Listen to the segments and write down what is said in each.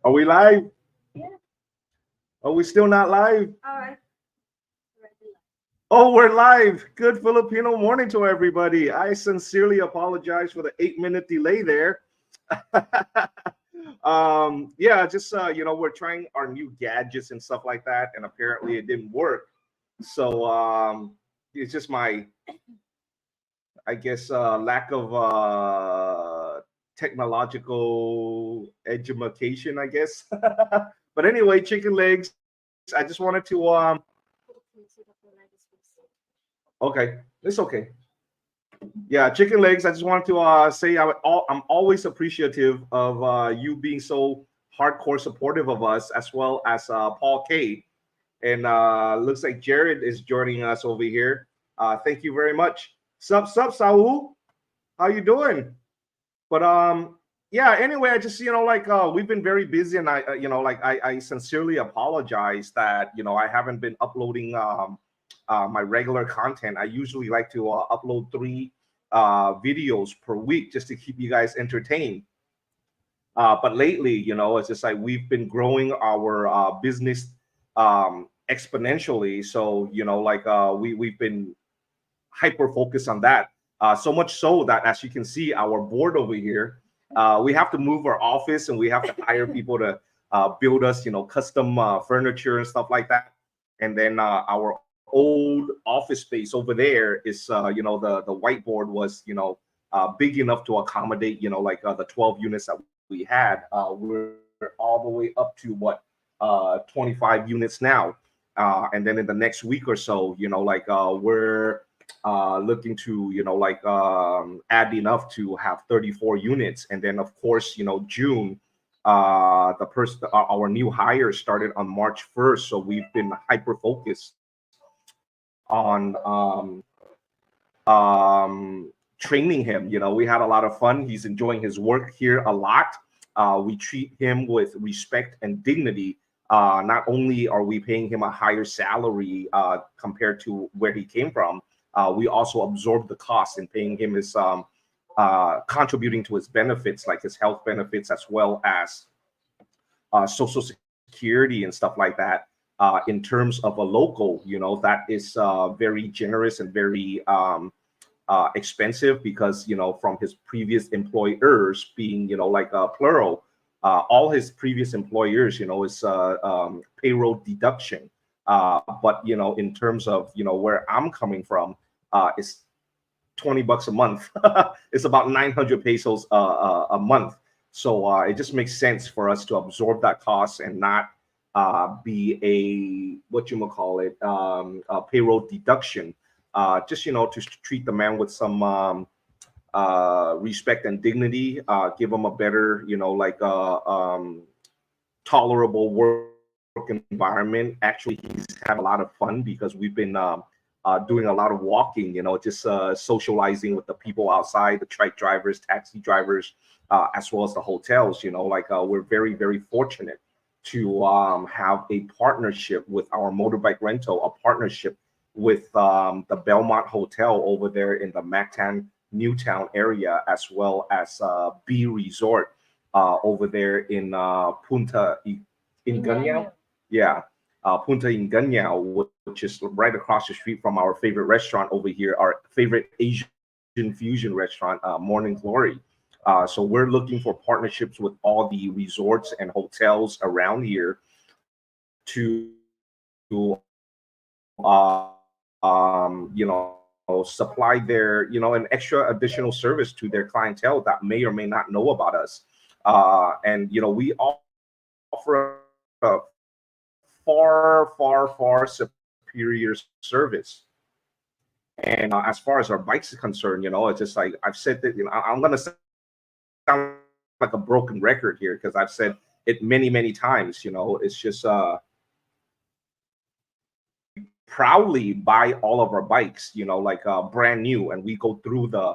Are we live? Yeah. Are we still not live? All right. Oh, we're live. Good Filipino morning to everybody. I sincerely apologize for the 8-minute delay there. Yeah, just we're trying our new gadgets and stuff like that, and apparently it didn't work. So it's just my, I guess, lack of technological education, I guess. But anyway, chicken legs. I just wanted to okay, it's okay. Yeah, chicken legs. I just wanted to say I'm always appreciative of you being so hardcore supportive of us, as well as Paul K. And looks like Jared is joining us over here. Thank you very much. Sup, Saul? How you doing? But yeah. Anyway, I just we've been very busy, and I sincerely apologize that I haven't been uploading my regular content. I usually like to upload 3 videos per week just to keep you guys entertained. But lately, it's just like we've been growing our business exponentially. So we've been hyper focused on that. So much so that, as you can see, our board over here, we have to move our office and we have to hire people to build us, custom furniture and stuff like that. And then our old office space over there is, the whiteboard was, big enough to accommodate, the 12 units that we had. We're all the way up to 25 units now. And then in the next week or so, we're looking to add enough to have 34 units. And then of course, June, our new hire started on March 1st, so we've been hyper focused on training him. We had a lot of fun. He's enjoying his work here a lot. We treat him with respect and dignity. Not only are we paying him a higher salary compared to where he came from, we also absorb the cost in paying him his contributing to his benefits, like his health benefits, as well as social security and stuff like that. In terms of a local, that is very generous and very expensive, because from his previous employers being plural, all his previous employers is payroll deduction. But in terms of where I'm coming from, it's $20 a month. It's about 900 pesos a month. So it just makes sense for us to absorb that cost and not be a payroll deduction. Just to treat the man with some respect and dignity, give him a better tolerable work environment. Actually, he's having a lot of fun because we've been doing a lot of walking, just socializing with the people outside, the trike drivers, taxi drivers, as well as the hotels. We're very, very fortunate to have a partnership with our motorbike rental, a partnership with the Belmont Hotel over there in the Mactan Newtown area, as well as B Resort over there in Punta Inganyao. Yeah, Punta Inganyao, which is right across the street from our favorite restaurant over here, our favorite Asian fusion restaurant, Morning Glory. So we're looking for partnerships with all the resorts and hotels around here to supply their an extra additional service to their clientele that may or may not know about us. And we offer a far superior service. And as far as our bikes is concerned, it's just like I've said that, I'm gonna sound like a broken record here, because I've said it many times. It's just proudly buy all of our bikes, brand new, and we go through the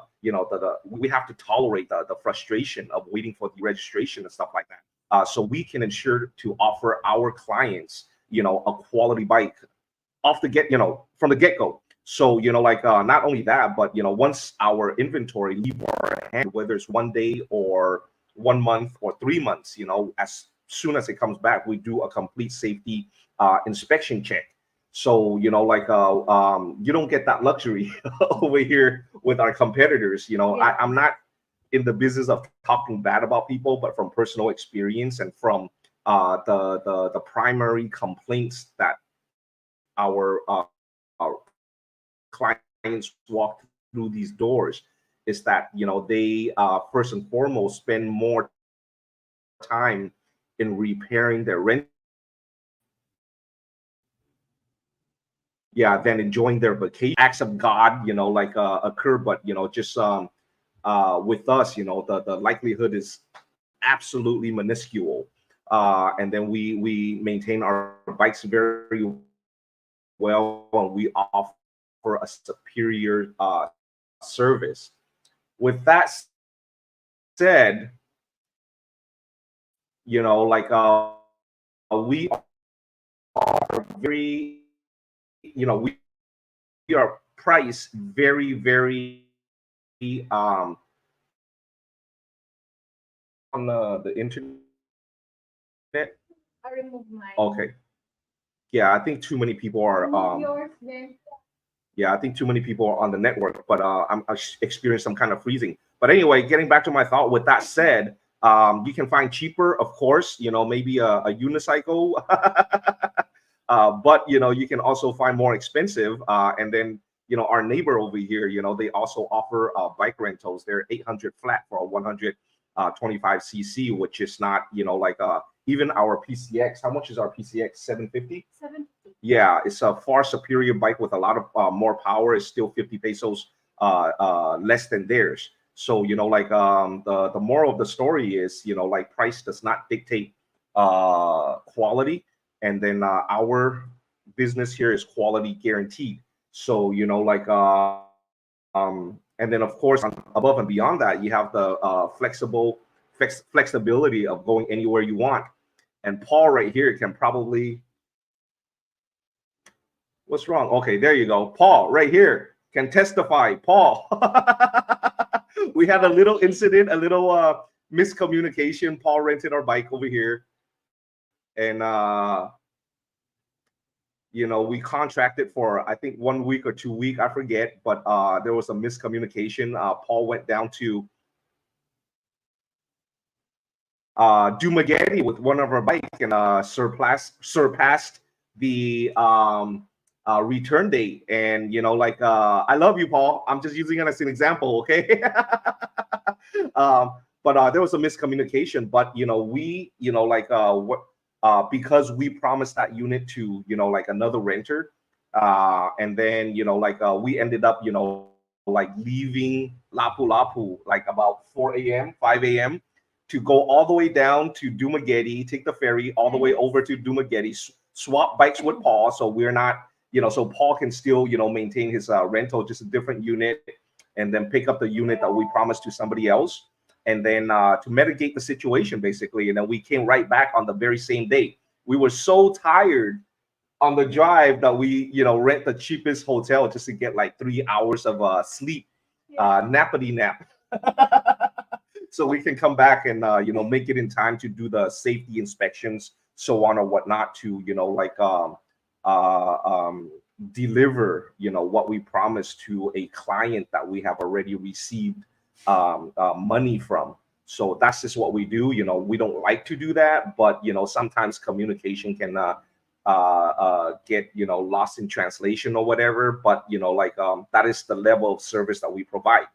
we have to tolerate the frustration of waiting for the registration and stuff like that, so we can ensure to offer our clients a quality bike off the from the get-go. So not only that, but once our inventory leave our hand, whether it's one day or 1 month or 3 months, as soon as it comes back, we do a complete safety inspection check. So, you don't get that luxury over here with our competitors. I'm not in the business of talking bad about people, but from personal experience and from the primary complaints that our clients walk through these doors is that they first and foremost spend more time in repairing their rent, than enjoying their vacation. Acts of God, occur, but just with us, the likelihood is absolutely minuscule. And then we maintain our bikes very well, and we offer a superior service. With that said, we are very, we are priced very, very on the internet. I removed mine. Okay. Yeah, I think too many people are Yours then. yeah, I think too many people are on the network, but I experienced some kind of freezing. But anyway, getting back to my thought, with that said, you can find cheaper, of course, maybe a unicycle, but you can also find more expensive. And then our neighbor over here, they also offer bike rentals. They're 800 flat for a 125cc, which is not even our PCX. How much is our PCX? 750. 750. Yeah, it's a far superior bike with a lot of more power. It's still 50 pesos less than theirs. So the moral of the story is price does not dictate quality, and then our business here is quality guaranteed. So and then of course above and beyond that, you have the flexibility of going anywhere you want. And Paul right here can probably. What's wrong? Okay, there you go. Paul, right here, can testify. Paul, we had a little incident, a little miscommunication. Paul rented our bike over here, and we contracted for I think 1 week or 2 weeks, I forget, but there was a miscommunication. Paul went down to Dumaguete with one of our bikes and surpassed the return date. And I love you, Paul. I'm just using it as an example, okay? But there was a miscommunication. But we because we promised that unit to another renter, and then we ended up leaving Lapu Lapu like about 4 a.m., 5 a.m. to go all the way down to Dumaguete, take the ferry all the way over to Dumaguete, swap bikes with Paul, so we're not, so Paul can still, maintain his rental, just a different unit, and then pick up the unit that we promised to somebody else, and then to mitigate the situation, basically. And then we came right back on the very same day. We were so tired on the drive that we, rent the cheapest hotel just to get like 3 hours of sleep, nappity nap. So we can come back and make it in time to do the safety inspections, so on or whatnot, to deliver what we promised to a client that we have already received money from. So that's just what we do. We don't like to do that, but sometimes communication can get lost in translation or whatever. But that is the level of service that we provide.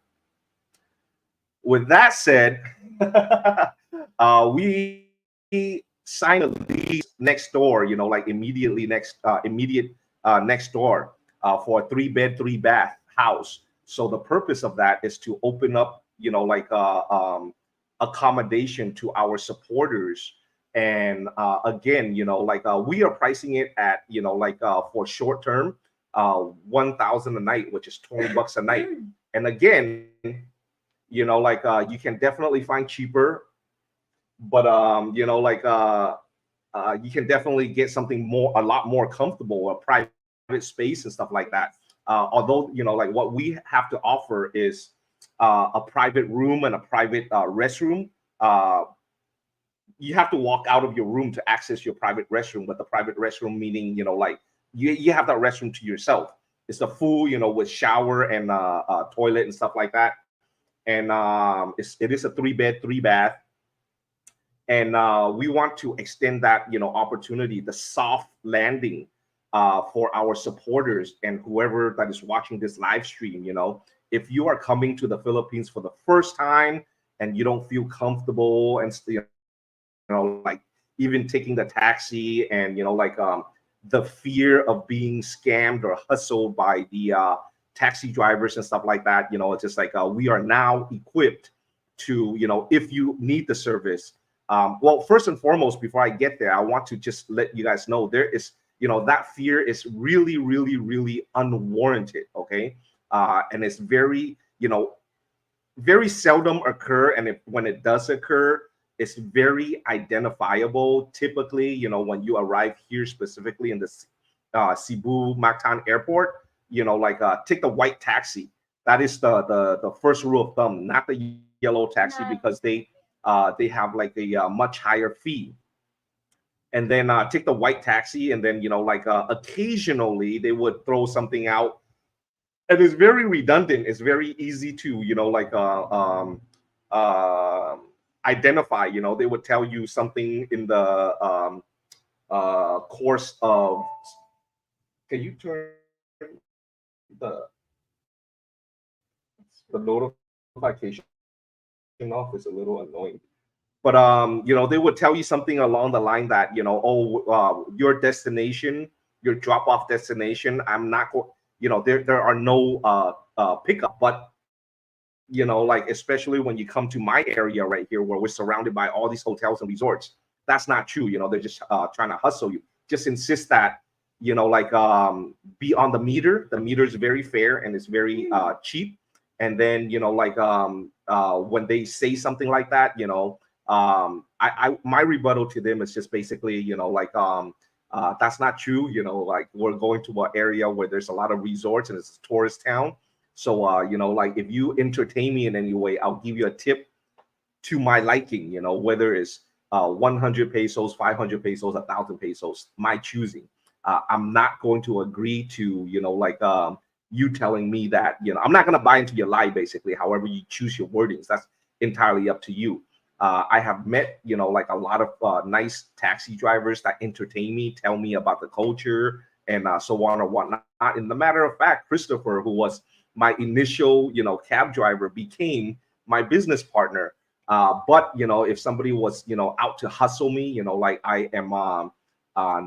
With that said, we signed a lease next door, immediately next door, for a 3-bed, 3-bath house. So the purpose of that is to open up, accommodation to our supporters. And again, we are pricing it at, for short term, 1,000 a night, which is $20 a night. And again, you can definitely find cheaper, but you can definitely get something a lot more comfortable, a private space and stuff like that. Although what we have to offer is a private room and a private restroom. you have to walk out of your room to access your private restroom. But the private restroom meaning, like you have that restroom to yourself. It's a full, with shower and toilet and stuff like that. And it is a 3-bed, 3-bath. And we want to extend that, opportunity, the soft landing for our supporters and whoever that is watching this live stream. If you are coming to the Philippines for the first time and you don't feel comfortable and like even taking the taxi and the fear of being scammed or hustled by the taxi drivers and stuff like that, it's just like we are now equipped to, if you need the service. Well, first and foremost, before I get there, I want to just let you guys know there is, that fear is really, really, really unwarranted. Okay. And it's very, very seldom occur. And when it does occur, it's very identifiable. Typically, when you arrive here, specifically in the Cebu Mactan Airport, take the white taxi. That is the first rule of thumb, not the yellow taxi, because they have like a much higher fee. And then take the white taxi, and then occasionally they would throw something out, and it's very redundant. It's very easy to identify. They would tell you something in the course of. Can you turn the notification off? Is a little annoying. But they would tell you something along the line that your destination, your drop-off destination, I'm not going. There are no pickup, but especially when you come to my area right here, where we're surrounded by all these hotels and resorts, that's not true. They're just trying to hustle you. Just insist that be on the meter. The meter is very fair and it's very cheap. And then when they say something like that, my rebuttal to them is just basically that's not true. We're going to an area where there's a lot of resorts and it's a tourist town. So if you entertain me in any way, I'll give you a tip to my liking, whether it's 100 pesos, 500 pesos, 1,000 pesos, my choosing. I'm not going to agree to you telling me that, I'm not going to buy into your lie, basically. However you choose your wordings, that's entirely up to you. I have met, a lot of nice taxi drivers that entertain me, tell me about the culture and so on or whatnot. And the matter of fact, Christopher, who was my initial, cab driver, became my business partner. But, if somebody was, out to hustle me, I am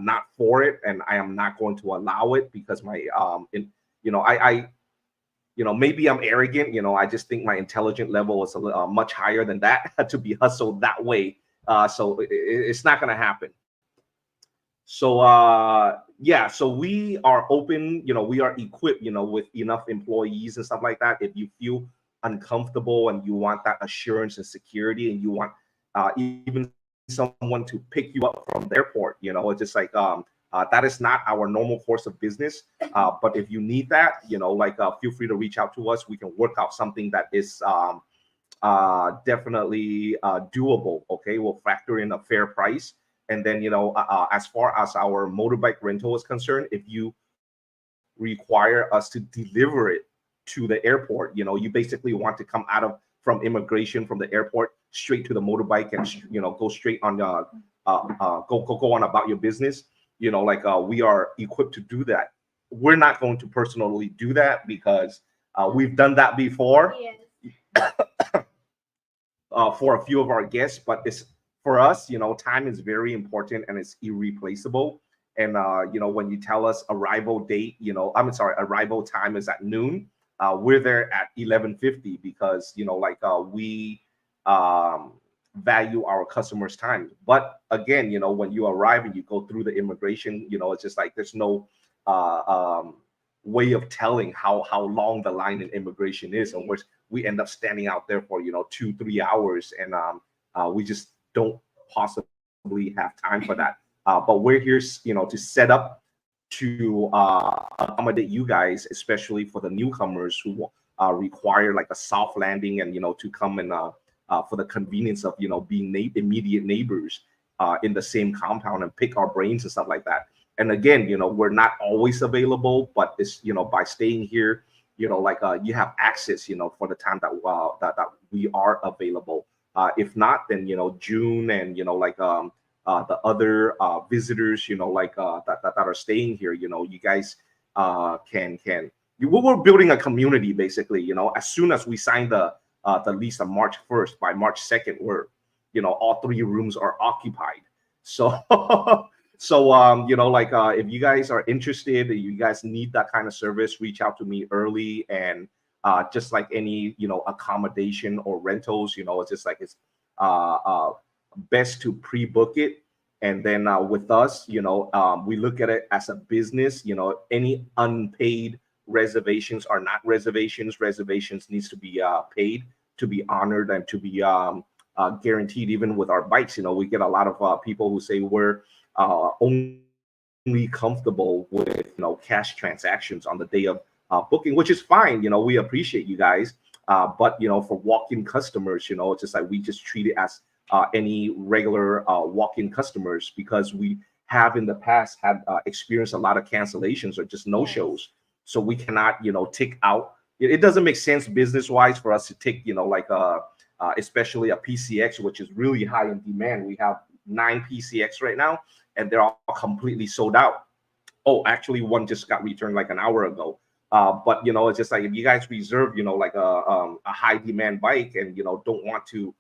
not for it, and I am not going to allow it because my, maybe I'm arrogant. I just think my intelligent level is much higher than that to be hustled that way. So it's not going to happen. So yeah, so we are open. We are equipped. With enough employees and stuff like that. If you feel uncomfortable and you want that assurance and security, and you want even someone to pick you up from the airport, it's just like that is not our normal course of business. But if you need that, feel free to reach out to us. We can work out something that is definitely doable. Okay, we'll factor in a fair price. And then, as far as our motorbike rental is concerned, if you require us to deliver it to the airport, you basically want to come from immigration, from the airport straight to the motorbike and, go straight on, go on about your business. We are equipped to do that. We're not going to personally do that because we've done that before. Yes. For a few of our guests, but it's for us, time is very important and it's irreplaceable. And when you tell us arrival date, arrival time is at noon. We're there at 11:50 because we value our customers' time. But again, when you arrive and you go through the immigration, it's just like there's no way of telling how long the line in immigration is, and we end up standing out there for 2-3 hours, and we just don't possibly have time for that. But we're here, to set up to accommodate you guys, especially for the newcomers who require like a soft landing and to come and for the convenience of being immediate neighbors in the same compound and pick our brains and stuff like that. And again, we're not always available, but it's by staying here, you have access, for the time that we are available. If not, then June and the other visitors, that are staying here, you guys can. We're building a community basically. As soon as we sign the lease on March 1st, by March 2nd, we're all three rooms are occupied. So so if you guys are interested, you guys need that kind of service, reach out to me early. And just like any accommodation or rentals, it's just like it's best to pre-book it. And then with us, we look at it as a business. Any unpaid reservations are not reservations. Reservations needs to be paid, to be honored, and to be guaranteed. Even with our bikes, we get a lot of people who say we're only comfortable with cash transactions on the day of booking, which is fine. We appreciate you guys, but for walk-in customers, it's just like we just treat it as any regular walk-in customers, because we have in the past had experienced a lot of cancellations or just no-shows. So we cannot take out. It doesn't make sense business-wise for us to take especially a PCX, which is really high in demand. We have 9 PCX right now, and they're all completely sold out. Oh, actually, one just got returned like an hour ago. But it's just like if you guys reserve, a high demand bike and don't want to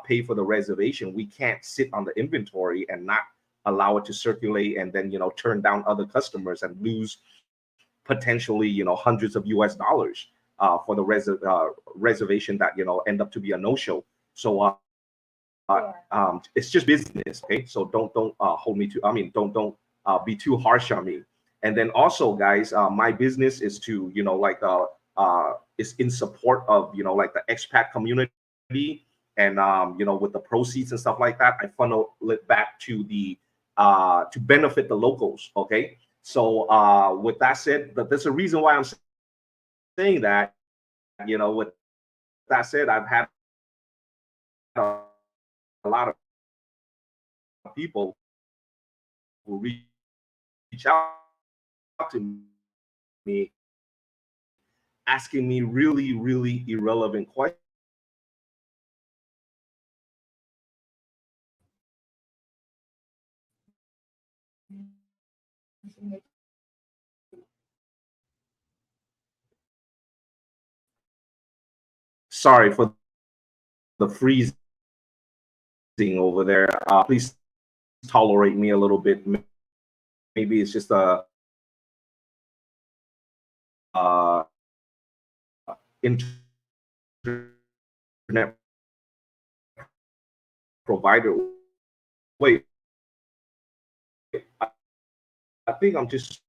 pay for the reservation, we can't sit on the inventory and not allow it to circulate, and then turn down other customers and lose potentially hundreds of US dollars for the reservation that end up to be a no-show. So it's just business, okay? So don't hold me to. I mean, don't be too harsh on me. And then also, guys, my business is to is in support of the expat community, and with the proceeds and stuff like that, I funnel it back to the to benefit the locals. Okay, so with that said, there's a reason why I'm saying that. With that said, I've had a lot of people who reach out to me asking me really, really irrelevant questions. Sorry for the freezing over there. Please tolerate me a little bit. Maybe it's just a internet provider. Wait, I think I'm just.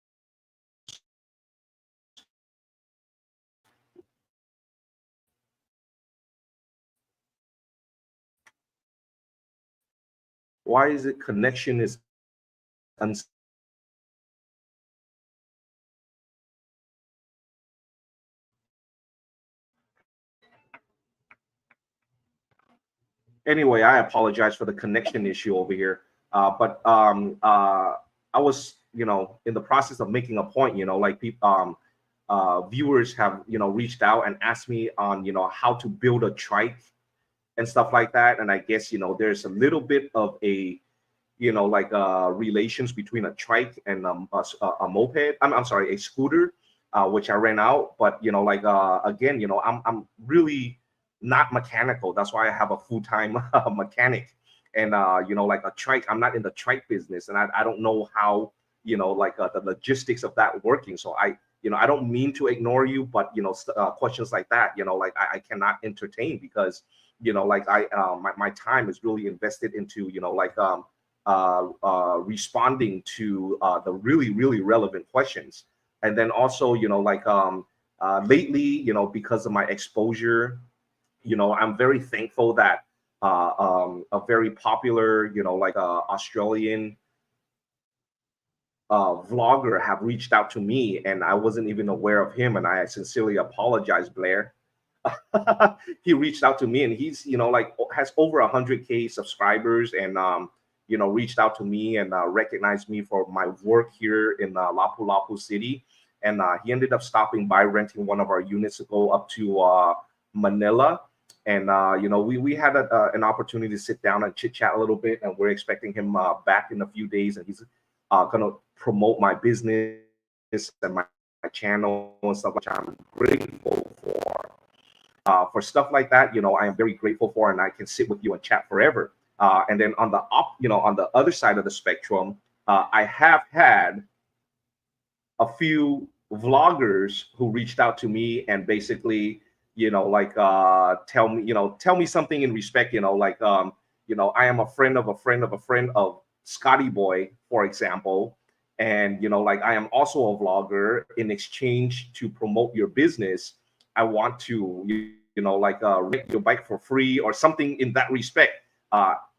Why is it connection is unstable? Anyway, I apologize for the connection issue over here. But I was, in the process of making a point, like people, viewers have, reached out and asked me on, how to build a trike and stuff like that. And I guess, there's a little bit of a, relations between a trike and a moped. I'm sorry, a scooter, which I ran out. But, again, I'm really not mechanical. That's why I have a full-time mechanic. And like a trike, I'm not in the trike business, and I don't know how the logistics of that working. So I don't mean to ignore you, but questions like that, I cannot entertain, because my time is really invested into responding to the really, really relevant questions. And then also lately, because of my exposure, I'm very thankful that a very popular, Australian vlogger have reached out to me, and I wasn't even aware of him, and I sincerely apologize, Blair. he reached out to me, and he's, like, has over 100K subscribers, and reached out to me and recognized me for my work here in Lapu-Lapu City. And he ended up stopping by, renting one of our units to go up to Manila. And we had an opportunity to sit down and chit chat a little bit, and we're expecting him back in a few days, and he's gonna promote my business and my channel and stuff, which I'm grateful for. For stuff like that, I am very grateful for, and I can sit with you and chat forever. And then on the other side of the spectrum, I have had a few vloggers who reached out to me and basically, like, tell me something in respect, like, I am a friend of a friend of a friend of Scotty Boy, for example. And, like, I am also a vlogger. In exchange to promote your business, I want to, like, rent your bike for free or something in that respect.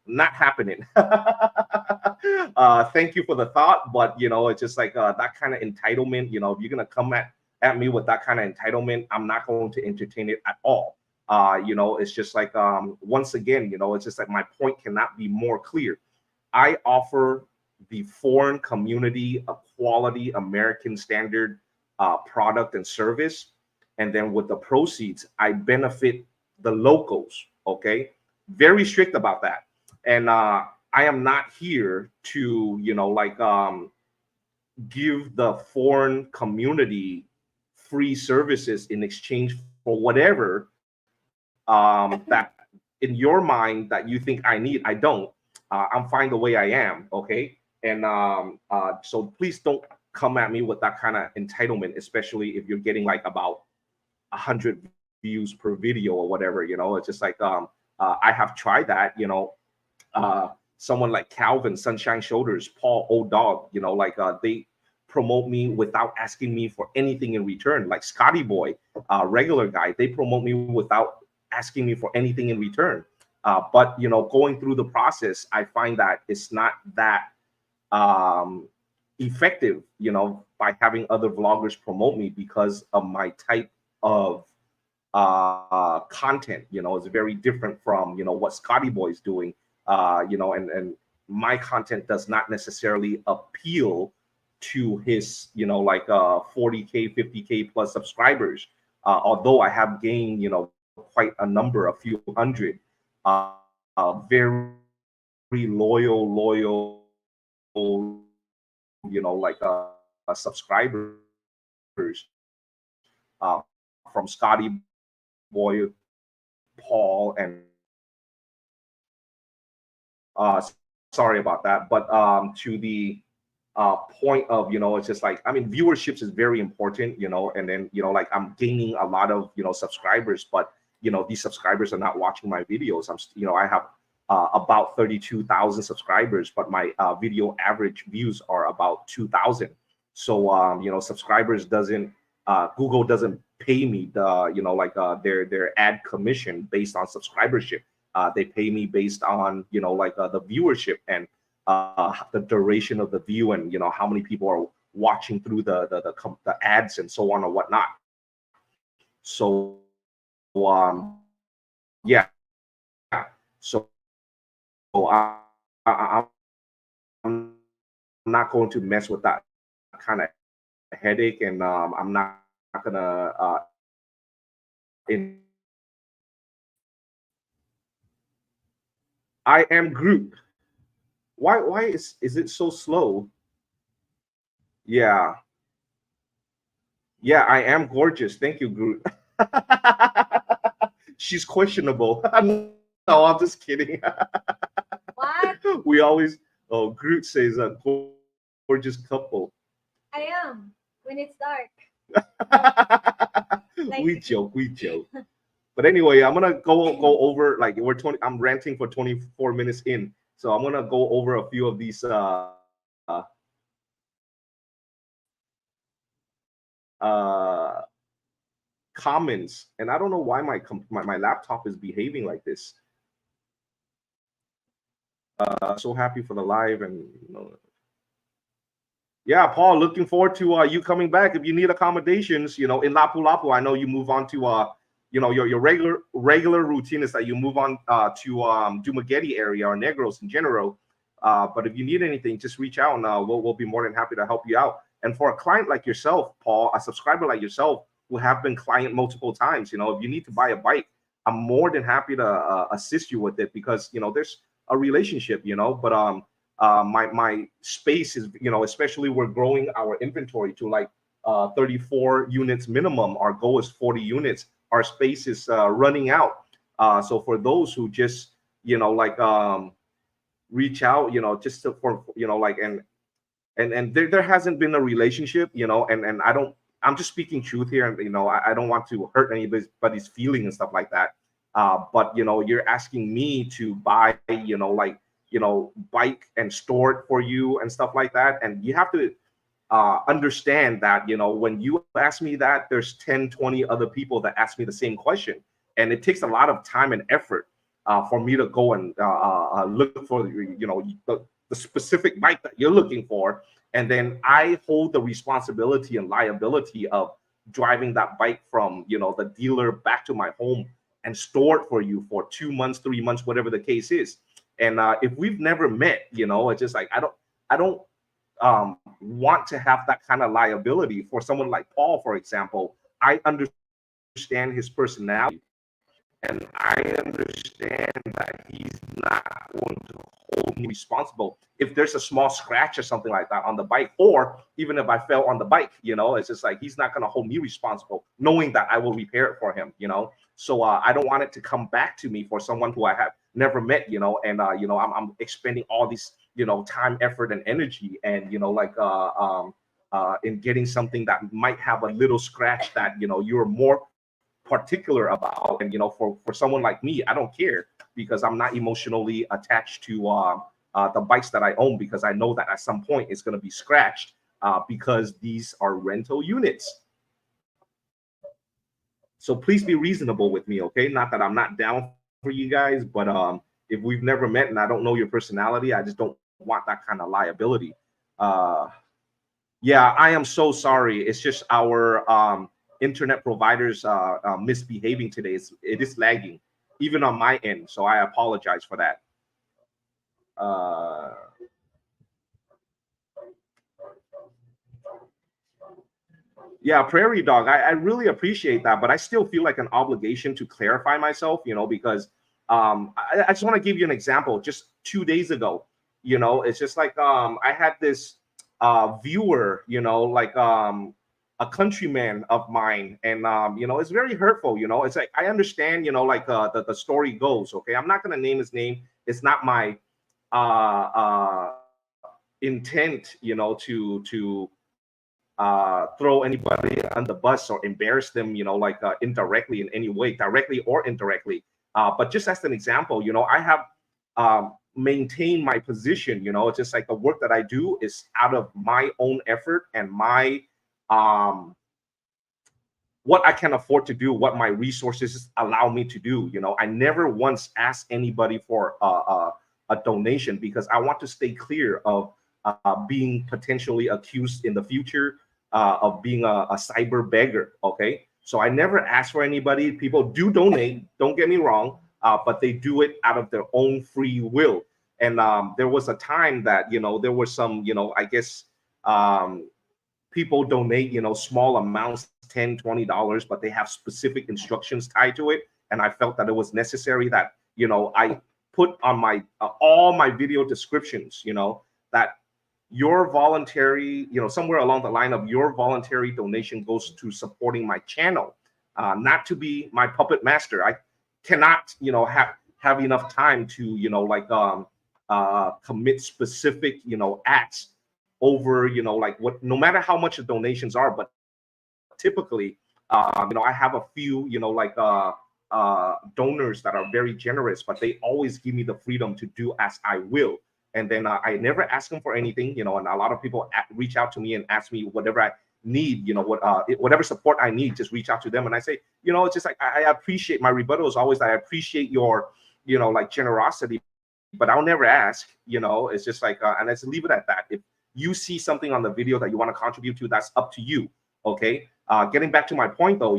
Not happening. Thank you for the thought, but it's just like that kind of entitlement. If you're gonna come at me with that kind of entitlement, I'm not going to entertain it at all. It's just like, once again, it's just like, my point cannot be more clear. I offer the foreign community a quality American standard product and service, and then with the proceeds, I benefit the locals. Okay, very strict about that. And I am not here to, like, give the foreign community free services in exchange for whatever that in your mind that you think I need. I don't. I'm fine the way I am. Okay. And so please don't come at me with that kind of entitlement, especially if you're getting like about 100 views per video or whatever. It's just like, I have tried that. Someone like Calvin, Sunshine Shoulders, Paul, Old Dog, like, they promote me without asking me for anything in return. Like Scotty Boy, regular guy, they promote me without asking me for anything in return. But going through the process, I find that it's not that effective, by having other vloggers promote me, because of my type of content. It's very different from what Scotty Boy is doing. And my content does not necessarily appeal to his, like, 40K, 50K plus subscribers. Although I have gained, quite a number, a few hundred, very loyal, like, subscribers from Scotty Boy, Paul, and sorry about that. But to the point of, it's just like, I mean, viewerships is very important, and then, like, I'm gaining a lot of, subscribers, but, these subscribers are not watching my videos. I have about 32,000 subscribers, but my video average views are about 2,000. So, subscribers doesn't, Google doesn't pay me the, like, their ad commission based on subscribership. They pay me based on, like, the viewership and the duration of the view, and how many people are watching through the ads and so on or whatnot. So yeah, so I'm not going to mess with that kind of headache, and I'm not gonna in I am Groot. Why is it so slow? Yeah, yeah, I am gorgeous. Thank you, Groot. She's questionable. No, I'm just kidding. What? We always, oh, Groot says a gorgeous couple. I am when it's dark. We joke, we joke. But anyway, I'm gonna go over, like, I'm ranting for 24 minutes in, so I'm gonna go over a few of these uh comments, and I don't know why my laptop is behaving like this. So happy for the live, and yeah, Paul, looking forward to you coming back. If you need accommodations, in Lapu Lapu, I know you move on to your regular routine is that you move on to Dumaguete area or Negros in general. But if you need anything, just reach out and we'll be more than happy to help you out. And for a client like yourself, Paul, a subscriber like yourself who have been client multiple times, if you need to buy a bike, I'm more than happy to assist you with it, because there's a relationship, but my space is, especially we're growing our inventory to like 34 units minimum. Our goal is 40 units. Our space is running out. So for those who just reach out, just to, for and there hasn't been a relationship, and I'm just speaking truth here, and I don't want to hurt anybody's feeling and stuff like that. But you're asking me to buy, bike and store it for you and stuff like that, and you have to understand that when you ask me that, there's 10, 20 other people that ask me the same question, and it takes a lot of time and effort for me to go and look for the specific bike that you're looking for, and then I hold the responsibility and liability of driving that bike from the dealer back to my home and store it for you for 2 months, 3 months, whatever the case is. And if we've never met, it's just like I don't want to have that kind of liability for someone like Paul, for example. I understand his personality, and I understand that he's not going to hold me responsible if there's a small scratch or something like that on the bike, or even if I fell on the bike. It's just like he's not going to hold me responsible, knowing that I will repair it for him. So I don't want it to come back to me for someone who I have never met. And I'm expending all these time, effort, and energy, and in getting something that might have a little scratch that you're more particular about. And for someone like me, I don't care, because I'm not emotionally attached to the bikes that I own, because I know that at some point it's going to be scratched, because these are rental units. So please be reasonable with me, okay? Not that I'm not down for you guys, but if we've never met and I don't know your personality, I just don't want that kind of liability. Yeah, I am so sorry. It's just our internet providers misbehaving today. It is lagging, even on my end. So I apologize for that. Yeah, Prairie Dog, I really appreciate that, but I still feel like an obligation to clarify myself, because I just want to give you an example. Just 2 days ago, it's just like I had this viewer, a countryman of mine, and it's very hurtful. It's like, I understand, the story goes. Okay, I'm not going to name his name. It's not my intent, to throw anybody on the bus or embarrass them, indirectly in any way, directly or indirectly. But just as an example, I have maintained my position. It's just like the work that I do is out of my own effort and my what I can afford to do, what my resources allow me to do. I never once asked anybody for a donation, because I want to stay clear of being potentially accused in the future of being a cyber beggar. Okay, so I never ask for anybody. People do donate, don't get me wrong, but they do it out of their own free will. And there was a time that there were some I guess people donate small amounts, $10, $20, but they have specific instructions tied to it, and I felt that it was necessary that I put on my all my video descriptions that your voluntary, somewhere along the line of your voluntary donation goes to supporting my channel, not to be my puppet master. I cannot, have enough time to, commit specific, acts over, what, no matter how much the donations are, but typically, I have a few, donors that are very generous, but they always give me the freedom to do as I will. And then I never ask them for anything, and a lot of people reach out to me and ask me whatever I need, whatever support I need, just reach out to them. And I say, it's just like, I appreciate, my rebuttal is always, I appreciate your, generosity, but I'll never ask, it's just like, and let's leave it at that. If you see something on the video that you want to contribute to, that's up to you. Okay. Getting back to my point though,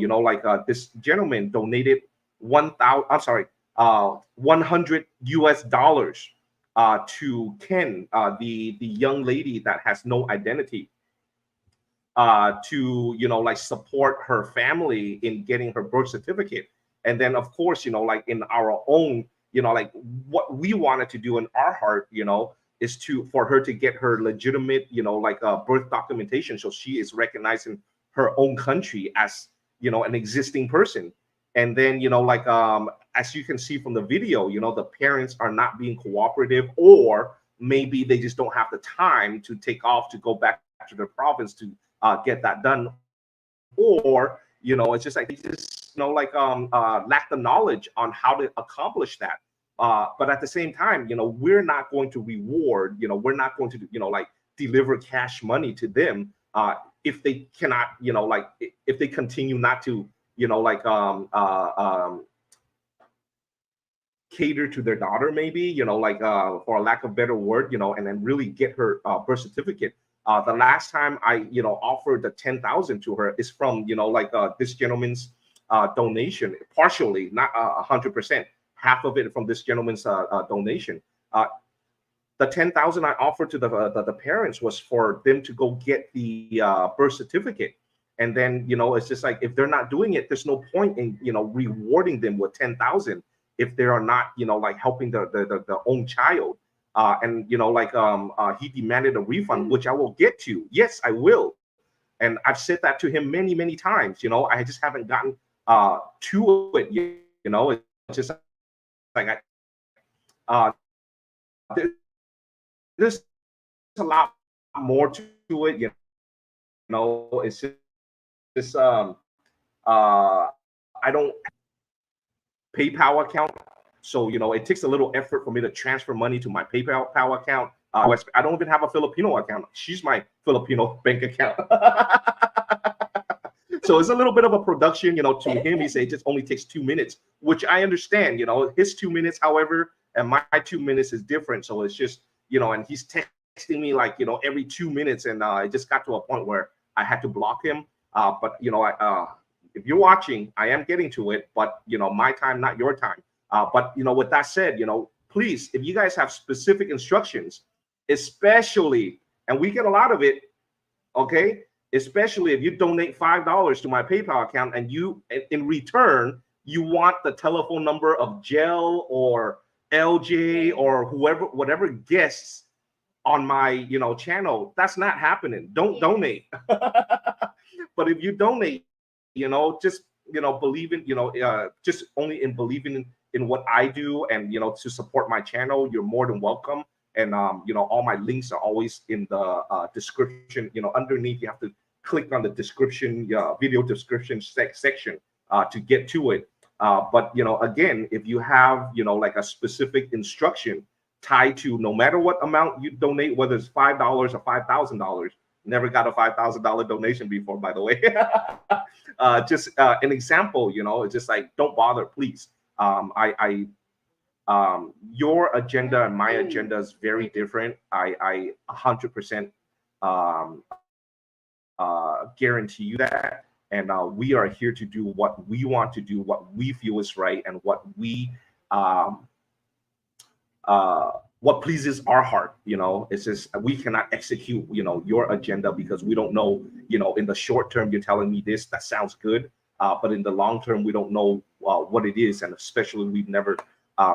this gentleman donated 1,000. I'm sorry, 100 US dollars to Ken, the young lady that has no identity, to like support her family in getting her birth certificate. And then of course, like in our own, like what we wanted to do in our heart, is to for her to get her legitimate, birth documentation, so she is recognized in her own country as an existing person. And then as you can see from the video, the parents are not being cooperative, or maybe they just don't have the time to take off to go back to their province to get that done, or it's just like they just lack the knowledge on how to accomplish that. But at the same time, we're not going to reward, we're not going to deliver cash money to them if they cannot, if they continue not to cater to their daughter, maybe, for a lack of better word, and then really get her birth certificate. The last time I, offered the 10,000 to her is from, this gentleman's donation, partially, not 100%, half of it from this gentleman's donation. The 10,000 I offered to the parents was for them to go get the birth certificate. And then, it's just like, if they're not doing it, there's no point in, rewarding them with 10,000 if they are not, helping the own child. And he demanded a refund, which I will get to. Yes, I will. And I've said that to him many, many times. I just haven't gotten to it. It's just like there's a lot more to it. It's just I don't PayPal account. So, it takes a little effort for me to transfer money to my PayPal account. I don't even have a Filipino account. She's my Filipino bank account. So it's a little bit of a production, to him. He said it just only takes 2 minutes, which I understand, his 2 minutes, however, and my 2 minutes is different. So it's just, and he's texting me like, every 2 minutes. And it just got to a point where I had to block him. But, if you're watching, I am getting to it, but, my time, not your time. But, with that said, please, if you guys have specific instructions, especially, and we get a lot of it, okay, especially if you donate $5 to my PayPal account and you, in return, you want the telephone number of Gel or LJ or whoever, whatever guests on my, channel, that's not happening. Don't donate. But if you donate, just, believe in, just only in believing in what I do and, to support my channel, you're more than welcome. And, all my links are always in the description, underneath. You have to click on the description, video description section to get to it. But, again, if you have, like a specific instruction tied to no matter what amount you donate, whether it's $5 or $5,000, never got a $5,000 donation before, by the way. Just an example, it's just like, don't bother, please. Your agenda and my agenda is very different. I 100% guarantee you that. And we are here to do what we want to do, what we feel is right, and what pleases our heart. It's just we cannot execute your agenda because we don't know, in the short term you're telling me this, that sounds good, but in the long term we don't know what it is. And especially we've never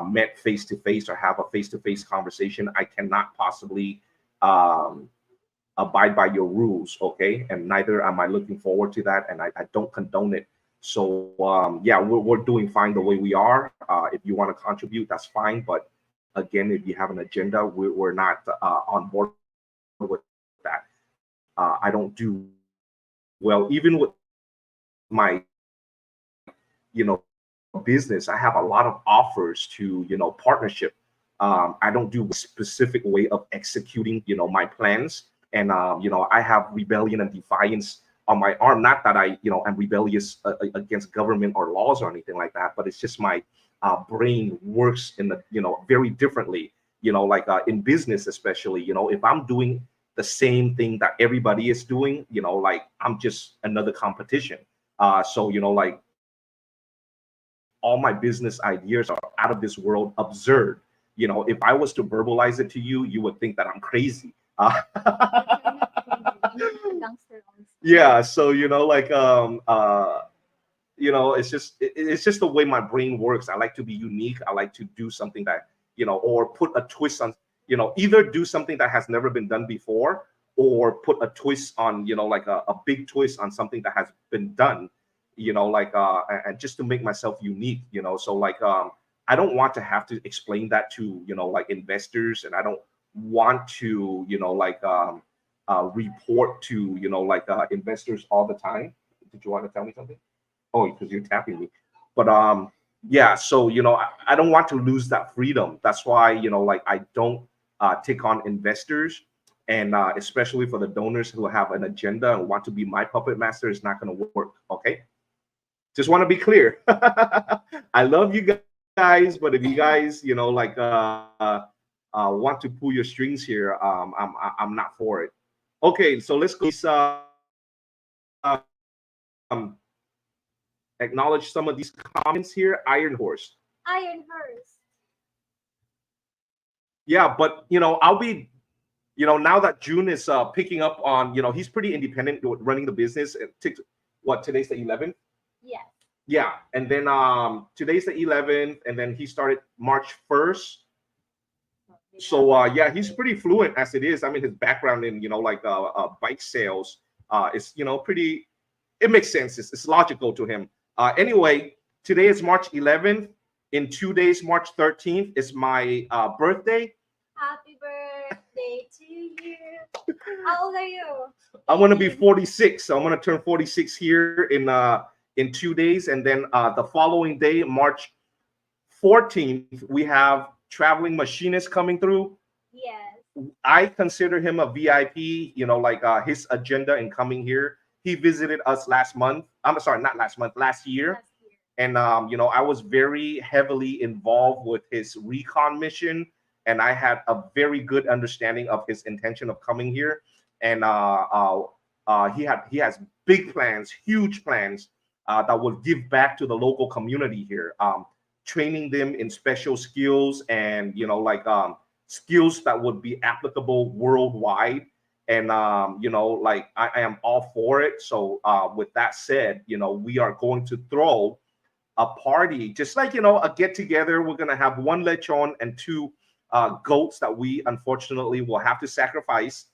met face to face or have a face to face conversation. I cannot possibly abide by your rules, okay? And neither am I looking forward to that, and I don't condone it. So yeah, we're doing fine the way we are. If you want to contribute, that's fine. But again, if you have an agenda, we're not on board with that. I don't do well, even with my, business. I have a lot of offers to, partnership. I don't do a specific way of executing, my plans. And, I have rebellion and defiance on my arm. Not that I, am rebellious against government or laws or anything like that, but it's just my brain works in the, very differently, in business, especially, if I'm doing the same thing that everybody is doing. Like I'm just another competition. So like all my business ideas are out of this world, absurd. If I was to verbalize it to you, you would think that I'm crazy. Gangster also. Yeah, so like it's just the way my brain works. I like to be unique. I like to do something that or put a twist on, either do something that has never been done before, or put a twist on, like a big twist on something that has been done, like and just to make myself unique. So like I don't want to have to explain that to like investors, and I don't want to like report to like investors all the time. Did you want to tell me something? Oh, because you're tapping me. But yeah, so I don't want to lose that freedom. That's why like I don't take on investors, and especially for the donors who have an agenda and want to be my puppet master, is not going to work. Okay, just want to be clear. I love you guys, but if you guys like want to pull your strings here, I'm not for it. Okay, so let's go. Um, Acknowledge some of these comments here. Iron Horse. Iron Horse. Yeah, but I'll be, now that June is picking up on, he's pretty independent running the business. It takes what, today's the 11th? Yes. Yeah, and then today's the 11th, and then he started March 1st. So yeah, he's pretty fluent as it is. I mean, his background in like bike sales is pretty. It makes sense. It's logical to him. Anyway, today is March 11th. In 2 days, March 13th is my birthday. Happy birthday to you. How old are you? I'm gonna be 46. So I'm gonna turn 46 here in 2 days, and then the following day, March 14th, we have traveling machinist coming through. Yes. I consider him a VIP. Like his agenda in coming here. He visited us last month. I'm sorry, not last month, last year. Last year. And I was very heavily involved with his recon mission, and I had a very good understanding of his intention of coming here. And he has big plans, huge plans that will give back to the local community here, training them in special skills and like skills that would be applicable worldwide. And like I am all for it. So with that said, we are going to throw a party, just like a get together. We're gonna have one lechon and two goats that we unfortunately will have to sacrifice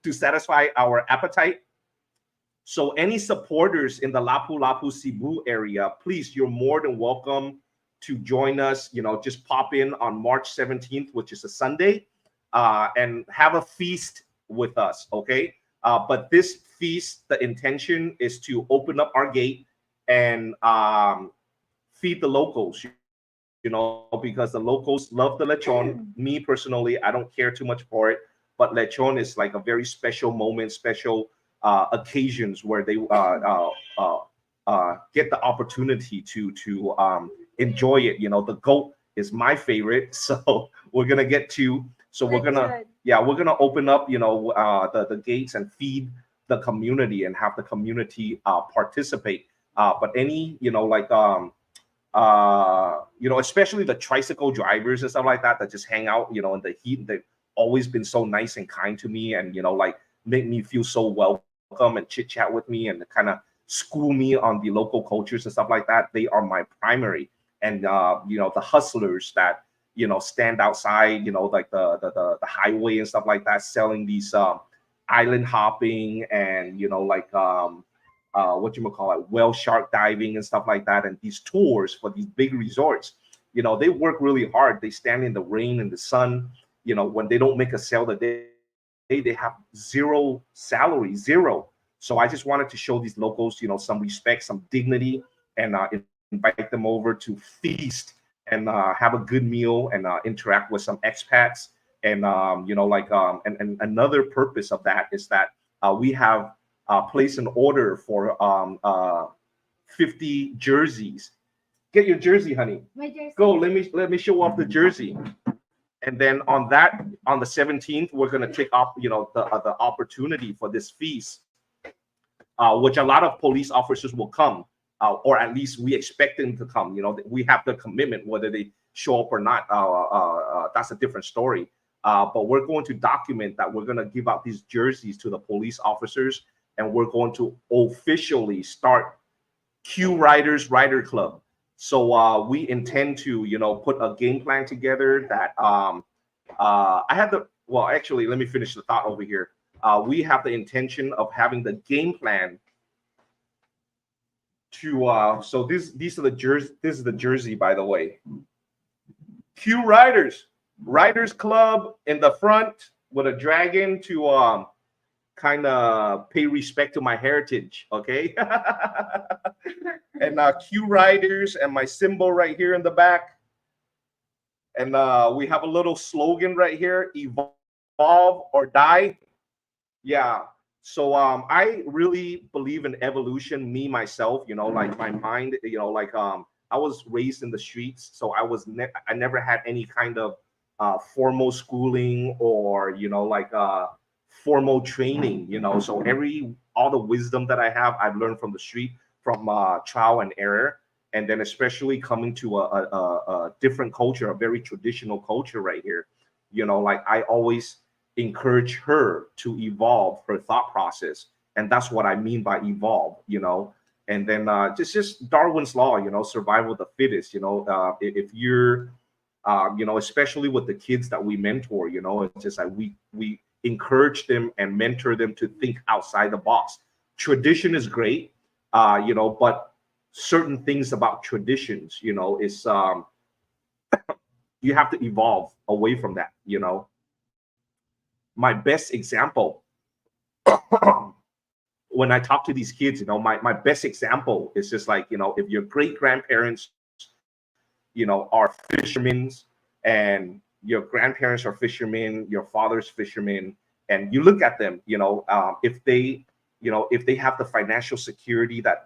to satisfy our appetite. So any supporters in the Lapu-Lapu Cebu area, please, you're more than welcome to join us. Just pop in on March 17th, which is a Sunday, and have a feast with us, okay? But this feast, the intention is to open up our gate and feed the locals, because the locals love the lechon. Me personally, I don't care too much for it, but lechon is like a very special moment, special occasions where they get the opportunity to enjoy it. The goat is my favorite, so we're gonna get to. So we're gonna open up, the gates and feed the community and have the community participate. But any, especially the tricycle drivers and stuff like that just hang out, in the heat. They've always been so nice and kind to me, and like make me feel so welcome and chit chat with me and kind of school me on the local cultures and stuff like that. They are my primary, and the hustlers that stand outside, like the highway and stuff like that, selling these island hopping and like what you call it, whale shark diving and stuff like that, and these tours for these big resorts. They work really hard. They stand in the rain and the sun. When they don't make a sale that they have zero salary, zero. So I just wanted to show these locals, some respect, some dignity, and invite them over to feast and have a good meal and interact with some expats. And and another purpose of that is that we have placed an order for 50 jerseys. Get your jersey, honey. My jersey. Go. Let me show off the jersey. And then on the 17th, we're going to take up, the opportunity for this feast, which a lot of police officers will come, or at least we expect them to come. We have the commitment, whether they show up or not. That's a different story. But we're going to document that we're going to give out these jerseys to the police officers, and we're going to officially start Q Riders Rider Club. So we intend to, put a game plan together that I have the, well, actually, let me finish the thought over here. We have the intention of having the game plan to, so these are the jersey, this is the jersey, by the way. Q Riders Club in the front with a dragon to kind of pay respect to my heritage, okay? And Q Riders and my symbol right here in the back. And we have a little slogan right here: evolve or die. Yeah. So I really believe in evolution, me myself, like my mind, I was raised in the streets, so I never had any kind of formal schooling or formal training, so all the wisdom that I have, I've learned from the street, from trial and error. And then especially coming to a different culture, a very traditional culture right here, I always encourage her to evolve her thought process. And that's what I mean by evolve. And then just Darwin's law, survival of the fittest. If you're especially with the kids that we mentor, it's just like we encourage them and mentor them to think outside the box. Tradition is great, but certain things about traditions, is you have to evolve away from that. My best example when I talk to these kids, my best example is just like, if your great grandparents, are fishermen, and your grandparents are fishermen, your father's fishermen, and you look at them, if they have the financial security that,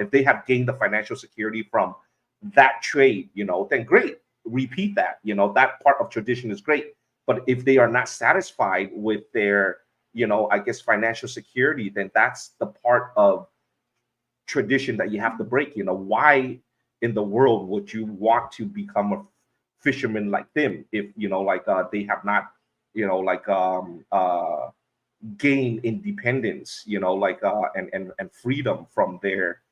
if they have gained the financial security from that trade, then great, repeat that. That part of tradition is great. But if they are not satisfied with their, I guess, financial security, then that's the part of tradition that you have to break. Why in the world would you want to become a fisherman like them if, they have not, gain independence, and freedom from their,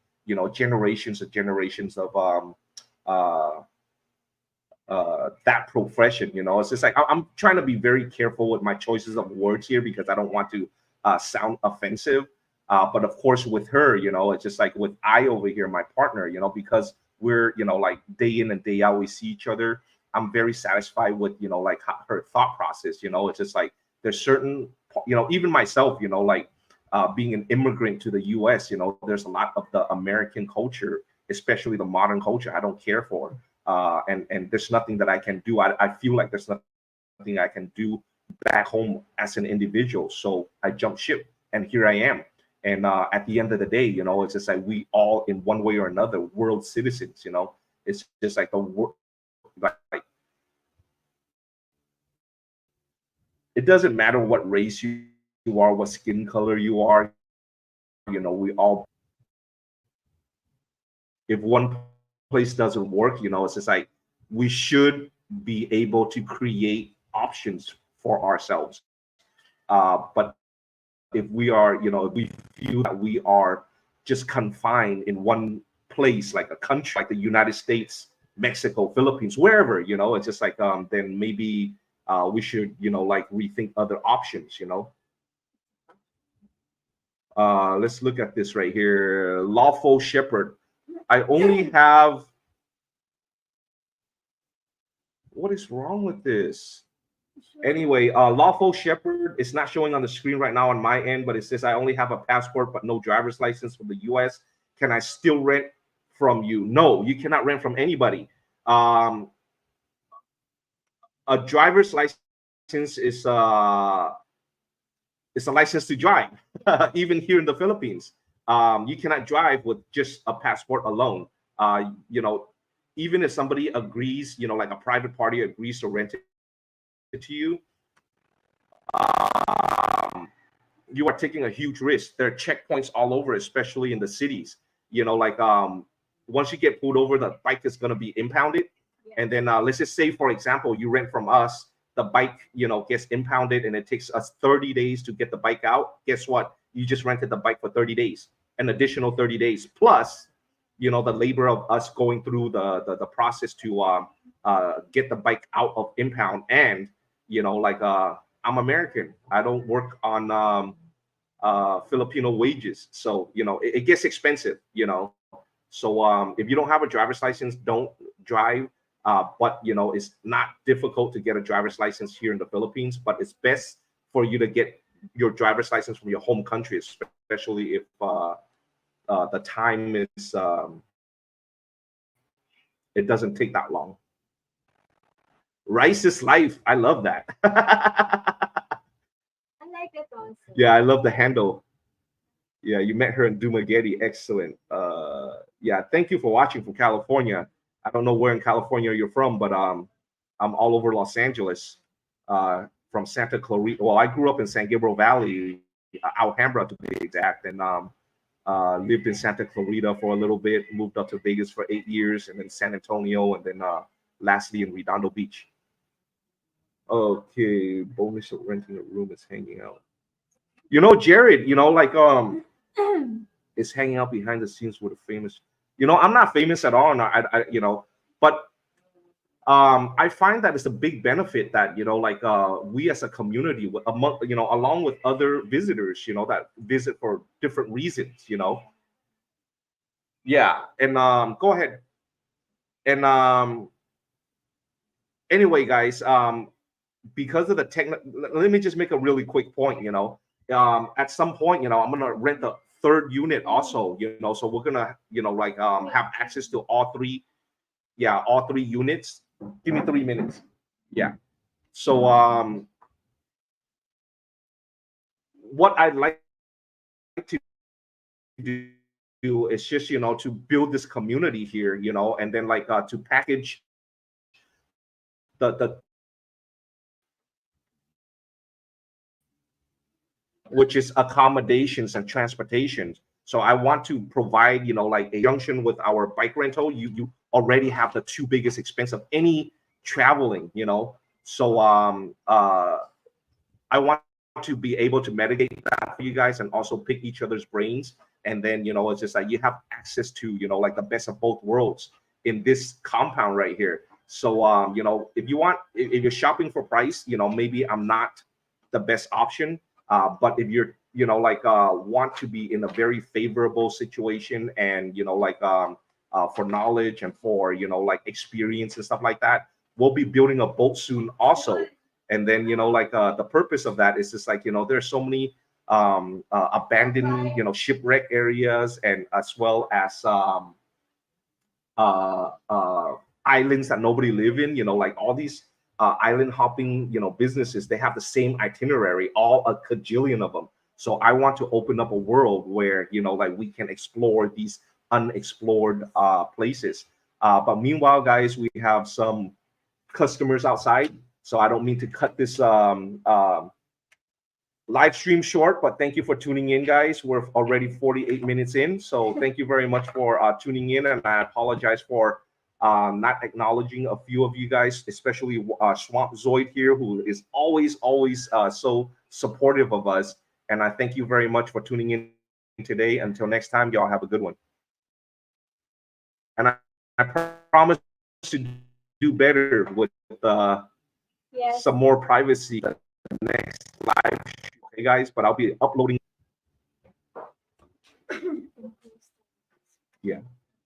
generations and generations of that profession. It's just like I'm trying to be very careful with my choices of words here because I don't want to sound offensive. But of course, with her, it's just like with I over here, my partner, because we're, like day in and day out, we see each other. I'm very satisfied with, her thought process. It's just like there's certain, even myself, being an immigrant to the U.S., there's a lot of the American culture, especially the modern culture, I don't care for. And there's nothing that I can do. I feel like there's nothing I can do back home as an individual. So I jumped ship, and here I am. And at the end of the day, it's just like we all, in one way or another, world citizens. It's just like the world. Like it doesn't matter what race you are, what skin color you are. We all. If one place doesn't work, it's just like we should be able to create options for ourselves. But if we are, if we feel that we are just confined in one place, like a country, like the United States, Mexico, Philippines, wherever, it's just like, then maybe we should, like rethink other options. Let's look at this right here. Lawful shepherd. I only have. What is wrong with this? Anyway, lawful shepherd, it's not showing on the screen right now on my end, but it says I only have a passport but no driver's license from the US. Can I still rent from you? No, you cannot rent from anybody. A driver's license is a license to drive. Even here in the Philippines, you cannot drive with just a passport alone. Even if somebody agrees, like a private party agrees to rent to you, um, you are taking a huge risk. There are checkpoints all over, especially in the cities. Like once you get pulled over, the bike is going to be impounded. And then let's just say, for example, you rent from us, the bike, gets impounded and it takes us 30 days to get the bike out. Guess what? You just rented the bike for 30 days, an additional 30 days, plus, the labor of us going through the process to get the bike out of impound. And, I'm American. I don't work on Filipino wages. So, it gets expensive. So if you don't have a driver's license, don't drive. But, it's not difficult to get a driver's license here in the Philippines, but it's best for you to get your driver's license from your home country, especially if the time is, it doesn't take that long. Rice is life. I love that. I like that also. Yeah, I love the handle. Yeah, you met her in Dumaguete. Excellent. Yeah, thank you for watching from California. I don't know where in California you're from, but I'm all over Los Angeles. From Santa Clarita. Well, I grew up in San Gabriel Valley, Alhambra to be exact, and lived in Santa Clarita for a little bit. Moved up to Vegas for 8 years, and then San Antonio, and then lastly in Redondo Beach. Okay, bonus of renting a room is hanging out. Jared, is hanging out behind the scenes with a famous. I'm not famous at all, and but I find that it's a big benefit that we as a community, among along with other visitors, that visit for different reasons. Yeah, and go ahead. And anyway, guys, because of the let me just make a really quick point. At some point, I'm gonna rent the third unit also. So we're gonna have access to all three. Yeah, all three units. Give me 3 minutes. Yeah. So what I'd like to do is just to build this community here, and then to package the which is accommodations and transportation. So I want to provide a junction with our bike rental. You already have the two biggest expense of any traveling. So I want to be able to mitigate that for you guys and also pick each other's brains. And then, it's just like you have access to, the best of both worlds in this compound right here. So, if if you're shopping for price, maybe I'm not the best option. But if you're, want to be in a very favorable situation and, for knowledge and for, experience and stuff like that, we'll be building a boat soon also. And then, the purpose of that is just there's so many abandoned, shipwreck areas, and as well as islands that nobody live in, all these island hopping, businesses, they have the same itinerary, all a cajillion of them. So I want to open up a world where, we can explore these unexplored places. But meanwhile, guys, we have some customers outside. So I don't mean to cut this live stream short, but thank you for tuning in, guys. We're already 48 minutes in. So thank you very much for tuning in. And I apologize for not acknowledging a few of you guys, especially Swamp Zoid here, who is always so supportive of us. And I thank you very much for tuning in today. Until next time, y'all have a good one. And I promise to do better with some more privacy next live. Okay, guys, but I'll be uploading. Yeah.